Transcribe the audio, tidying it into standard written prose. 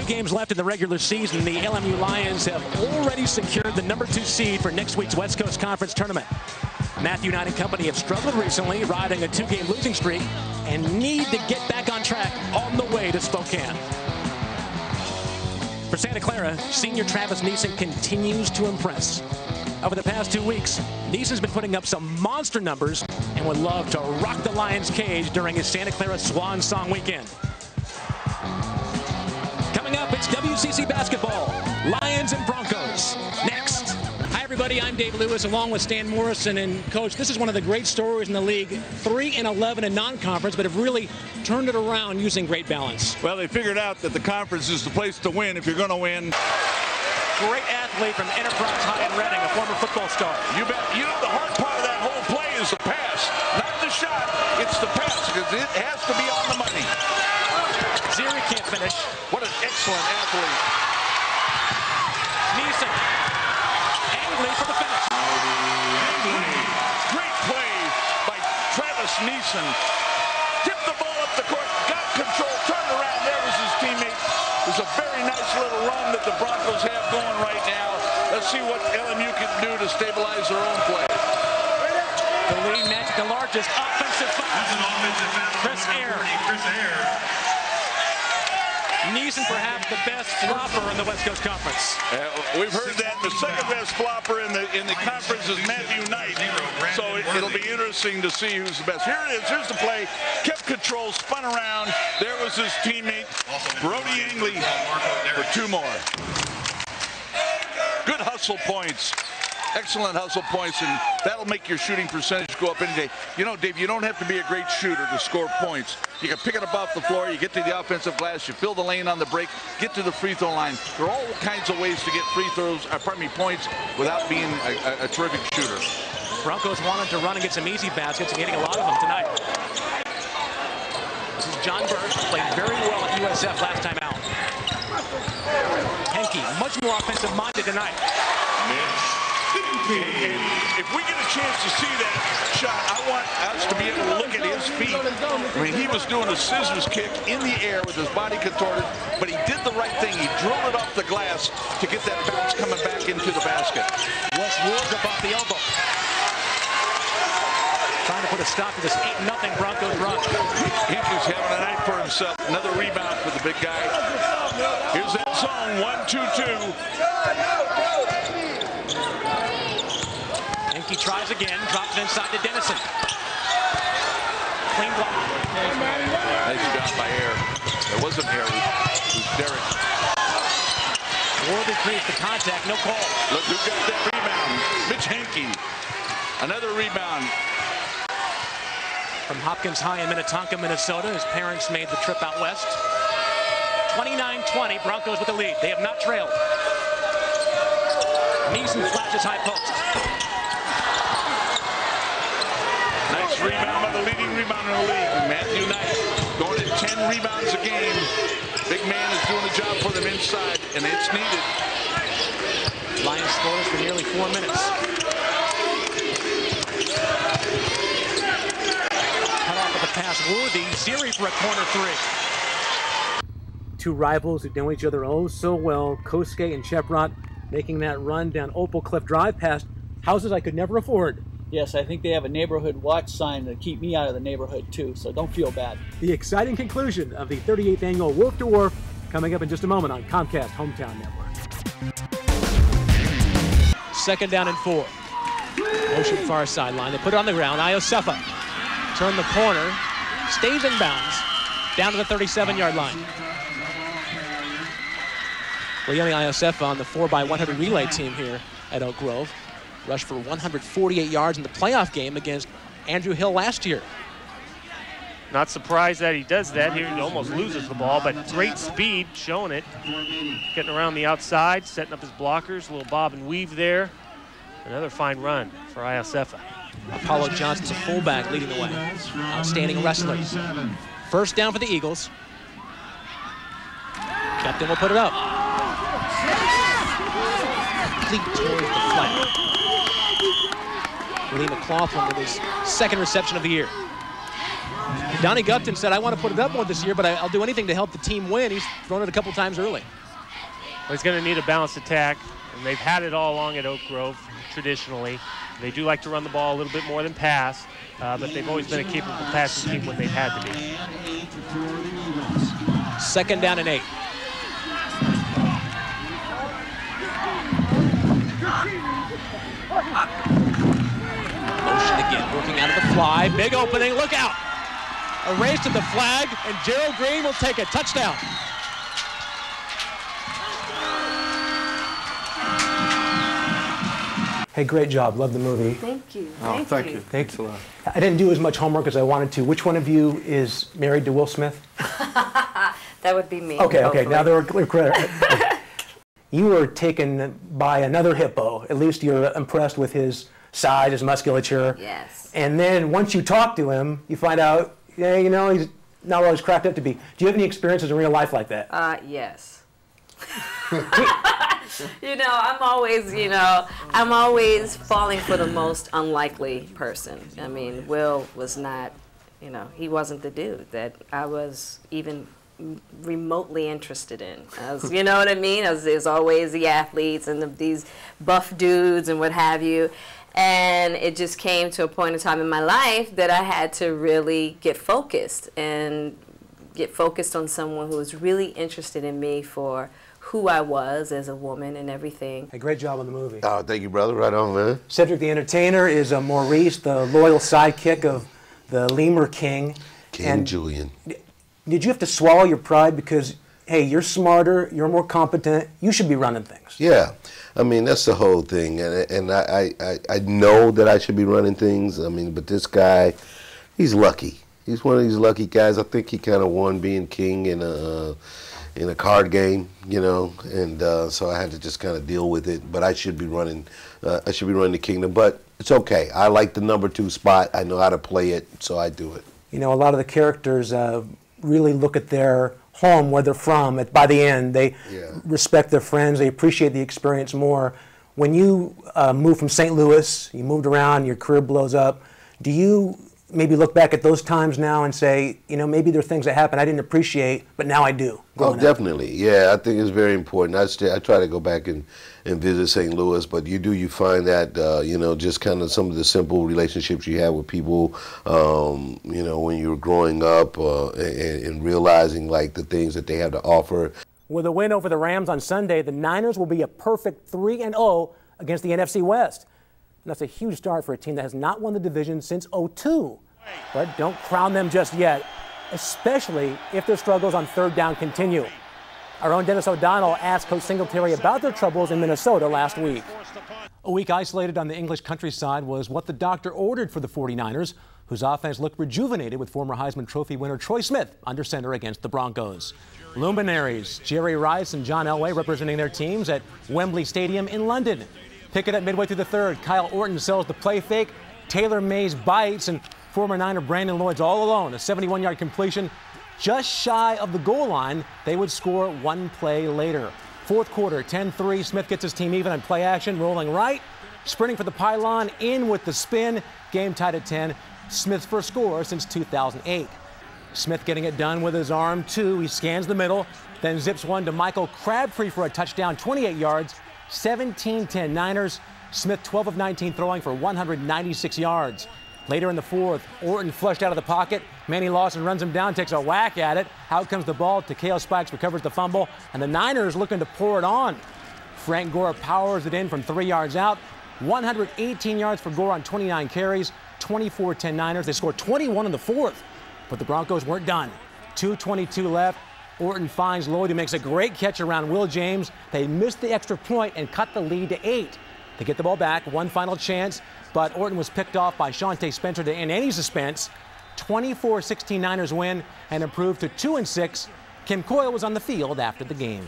games left in the regular season. The LMU Lions have already secured the #2 seed for next week's West Coast Conference tournament. Matthew Knight and company have struggled recently, riding a 2-game losing streak, and need to get back on track on the way to Spokane. For Santa Clara, senior Travis Neeson continues to impress. Over the past 2 weeks, Neeson's been putting up some monster numbers and would love to rock the Lions' cage during his Santa Clara Swan Song weekend. Coming up, it's WCC basketball. Lions and Broncos. Next. Hi, everybody. I'm Dave Lewis, along with Stan Morrison. And, Coach, this is one of the great stories in the league. 3-11 in non-conference, but have really turned it around using great balance. Well, they figured out that the conference is the place to win if you're going to win. Great athlete from Enterprise High in Reading, a former football star. You bet. You know, the hard part of that whole play is the pass. Not the shot, it's the pass, because it has to be on the money. Ziri can't finish. What an excellent athlete. Neeson. Angley for the finish. Great play by Travis Neeson. Tipped the ball up the court, got control, turned around. There was his teammate. It was a very nice little run that the Broncos have going right now. Let's see what LMU can do to stabilize their own play. The lead match, the largest offensive foul. Chris Eyre. Neeson perhaps the best flopper in the West Coast Conference. We've heard that the second best flopper in the conference is Matthew Knight. So it'll be interesting to see who's the best. Here it is. Here's the play. Kept control, spun around. There was his teammate, Brody Angley, for 2 more. Good hustle points. Excellent hustle points, and that'll make your shooting percentage go up any day. You know, Dave, you don't have to be a great shooter to score points. You can pick it up off the floor, you get to the offensive glass, you fill the lane on the break, get to the free throw line. There are all kinds of ways to get points without being a terrific shooter. Broncos wanted to run and get some easy baskets and getting a lot of them tonight. This is John Burns, played very well at USF last time out. Henke, much more offensive-minded tonight. And if we get a chance to see that shot, I want us to be able to look at his feet. I mean, he was doing a scissors kick in the air with his body contorted, but he did the right thing. He drilled it off the glass to get that bounce coming back into the basket. Wes Ward's up off the elbow. Trying to put a stop to this 8-0 Broncos run. He's having a night for himself. Another rebound for the big guy. Here's that zone, 1-2-2. He tries again, drops it inside to Dennison. Clean block. Nice job by Eyre. It wasn't Eyre, it was Derek. Worthy creates the contact, no call. Look who got that rebound. Mitch Henke. Another rebound. From Hopkins High in Minnetonka, Minnesota. His parents made the trip out west. 29-20, Broncos with the lead. They have not trailed. Neeson flashes high post. Nice rebound by the leading rebounder in the league, Matthew Knight, going at 10 rebounds a game. Big man is doing the job for them inside, and it's needed. Lions scores for nearly 4 minutes. Cut off with the pass, Worthy. Ziri for a corner 3. Two rivals who know each other oh so well, Kosuke and Cheprot, making that run down Opal Cliff Drive past houses I could never afford. Yes, I think they have a neighborhood watch sign to keep me out of the neighborhood too, so don't feel bad. The exciting conclusion of the 38th annual Wolf to Wharf coming up in just a moment on Comcast Hometown Network. 2nd down and 4. Motion far sideline. They put it on the ground. Iosefa turn the corner, stays in bounds, down to the 37-yard line. Leone Iosefa on the 4x100 relay team here at Oak Grove. Rushed for 148 yards in the playoff game against Andrew Hill last year. Not surprised that he does that. He almost loses the ball, but great speed, showing it. Getting around the outside, setting up his blockers, a little bob and weave there. Another fine run for Iosefa. Apollo Johnson's a fullback leading the way. Outstanding wrestler. 1st down for the Eagles. Captain will put it up. Complete towards the flat. Lee McLaughlin with his 2nd reception of the year. Donnie Gupton said, I want to put it up more this year, but I'll do anything to help the team win. He's thrown it a couple times early. Well, he's going to need a balanced attack, and they've had it all along at Oak Grove traditionally. They do like to run the ball a little bit more than pass, but they've always been a capable passing team when they've had to be. 2nd down and 8. Motion again, working out of the fly. Big opening, look out! A race to the flag, and Gerald Green will take a touchdown. Hey, great job. Love the movie. Thank you. Oh, thank you. Thanks a lot. I didn't do as much homework as I wanted to. Which one of you is married to Will Smith? That would be me. Okay, hopefully. now they're clear. You were taken by another hippo. At least you're impressed with his size, his musculature. Yes. And then once you talk to him, you find out, yeah, you know, he's not what he's cracked up to be. Do you have any experiences in real life like that? Yes. I'm always falling for the most unlikely person. I mean, Will was not, he wasn't the dude that I was even remotely interested in. You know what I mean? There's always the athletes and these buff dudes and what have you. And it just came to a point in time in my life that I had to really get focused on someone who was really interested in me for who I was as a woman and everything. Hey, great job on the movie. Oh, thank you, brother. Right on, man. Cedric the Entertainer is Maurice, the loyal sidekick of the Lemur King. King Julian. Did you have to swallow your pride because, hey, you're smarter, you're more competent, you should be running things? Yeah. I mean, that's the whole thing. And I know that I should be running things. I mean, but this guy, he's lucky. He's one of these lucky guys. I think he kind of won being king in a card game, and so I had to just kind of deal with it. But I should be running the kingdom. But it's okay. I like the number 2 spot. I know how to play it, so I do it. A lot of the characters really look at their home, where they're from. By the end, they respect their friends. They appreciate the experience more. When you moved from St. Louis, you moved around, your career blows up, do you maybe look back at those times now and say, maybe there are things that happened I didn't appreciate, but now I do? Oh, definitely. Yeah, I think it's very important. I try to go back and visit St. Louis, but you find that, just kind of some of the simple relationships you have with people, when you're growing up and realizing, like, the things that they have to offer. With a win over the Rams on Sunday, the Niners will be a perfect 3-0 against the NFC West. And that's a huge start for a team that has not won the division since '02. But don't crown them just yet, especially if their struggles on 3rd down continue. Our own Dennis O'Donnell asked Coach Singletary about their troubles in Minnesota last week. A week isolated on the English countryside was what the doctor ordered for the 49ers, whose offense looked rejuvenated with former Heisman Trophy winner Troy Smith under center against the Broncos. Luminaries Jerry Rice and John Elway representing their teams at Wembley Stadium in London. Pick it up midway through the 3rd. Kyle Orton sells the play fake. Taylor Mays bites, and former Niner Brandon Lloyd's all alone. A 71-yard completion just shy of the goal line. They would score 1 play later. 4th quarter, 10-3. Smith gets his team even on play action, rolling right, sprinting for the pylon, in with the spin. Game tied at 10. Smith's first score since 2008. Smith getting it done with his arm, too. He scans the middle, then zips one to Michael Crabtree for a touchdown, 28 yards. 17-10 Niners. Smith 12 of 19 throwing for 196 yards. Later in the 4th, Orton flushed out of the pocket. Manny Lawson runs him down, takes a whack at it. Out comes the ball. Takeo Spikes recovers the fumble, and the Niners looking to pour it on. Frank Gore powers it in from 3 yards out. 118 yards for Gore on 29 carries. 24-10 Niners. They scored 21 in the 4th, but the Broncos weren't done. 2:22 left. Orton finds Lloyd, who makes a great catch around Will James. They missed the extra point and cut the lead to 8. They get the ball back, one final chance, but Orton was picked off by Shante Spencer to end any suspense. 24-16 Niners win and improve to 2-6. Kim Coyle was on the field after the game.